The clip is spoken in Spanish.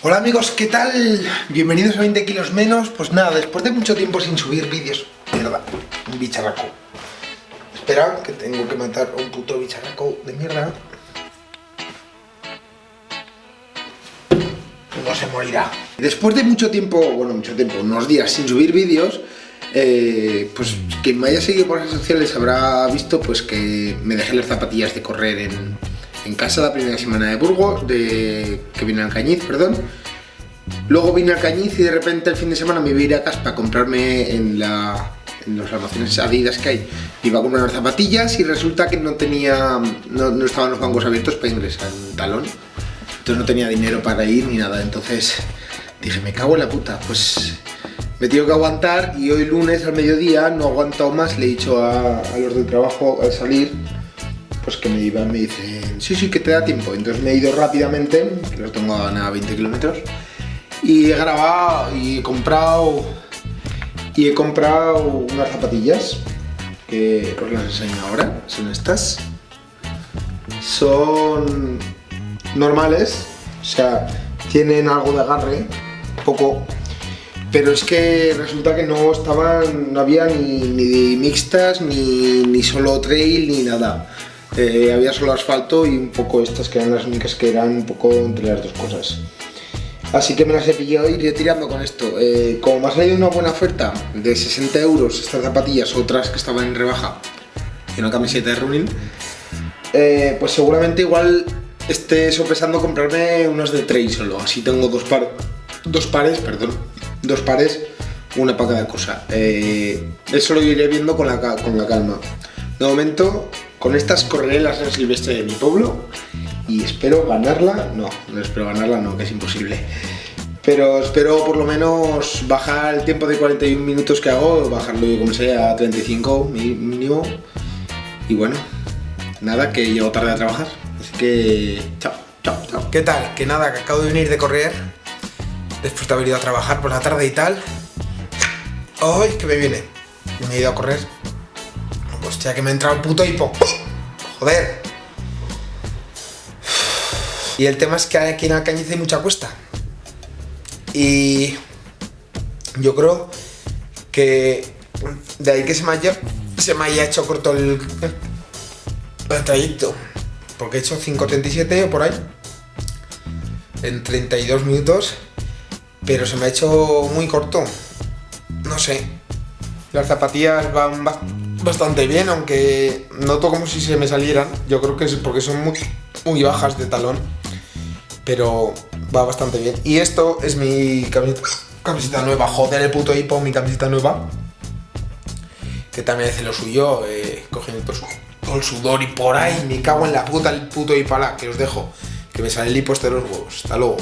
Hola amigos, ¿qué tal? Bienvenidos a 20 kilos menos. Pues nada, después de mucho tiempo sin subir vídeos. Mierda, un bicharraco. Espera, que tengo que matar a un puto bicharraco de mierda. No se morirá. Después de mucho tiempo, unos días sin subir vídeos, pues quien me haya seguido por redes sociales habrá visto pues que me dejé las zapatillas de correr en casa la primera semana de Burgos, que vine a Alcañiz, perdón. Luego vine a Alcañiz y de repente el fin de semana me iba a ir a Caspa a comprarme en los almacenes Adidas que hay. Iba a comprar unas zapatillas y resulta que no estaban los bancos abiertos para ingresar en talón. Entonces no tenía dinero para ir ni nada. Entonces dije, me cago en la puta, pues me tengo que aguantar. Y hoy lunes al mediodía no he aguantado más. Le he dicho a los del trabajo al salir pues que me dicen, sí, que te da tiempo. Entonces me he ido rápidamente, que los tengo a nada 20 kilómetros, y he grabado y he comprado unas zapatillas que os las enseño ahora. Son estas, son normales, o sea, tienen algo de agarre, poco, pero es que resulta que no había ni mixtas, ni solo trail, ni nada. Había solo asfalto y un poco estas que eran las únicas que eran un poco entre las dos cosas. Así que me las he pillado y iré tirando con esto. Como me ha salido una buena oferta de 60 euros estas zapatillas, otras que estaban en rebaja, y una camiseta de running, pues seguramente igual esté sopesando comprarme unos de trail solo. Así tengo dos pares, una para cada cosa. Eso lo iré viendo con la calma. De momento, con estas correré la San Silvestre de mi pueblo y espero ganarla. No espero ganarla, no, que es imposible. Pero espero por lo menos bajar el tiempo de 41 minutos que hago, bajarlo como sea a 35 mínimo. Y bueno, nada, que llego tarde a trabajar. Así que chao. ¿Qué tal? Que nada, que acabo de venir de correr después de haber ido a trabajar por la tarde y tal. ¡Ay, que me viene! Me he ido a correr. Hostia, que me ha entrado un puto hipo. Joder. Y el tema es que aquí en Alcañiz hay mucha cuesta. Y yo creo que de ahí que se me haya hecho corto el trayecto. Porque he hecho 5:37 o por ahí, en 32 minutos. Pero se me ha hecho muy corto. No sé. Las zapatillas van bastante bien, aunque noto como si se me salieran. Yo creo que es porque son muy bajas de talón, pero va bastante bien. Y esto es mi camiseta nueva. Joder, el puto hipo, mi camiseta nueva, que también hace lo suyo, cogiendo todo el sudor y por ahí. Me cago en la puta, el puto hipala, que os dejo, que me sale el hipo de los huevos. Hasta luego.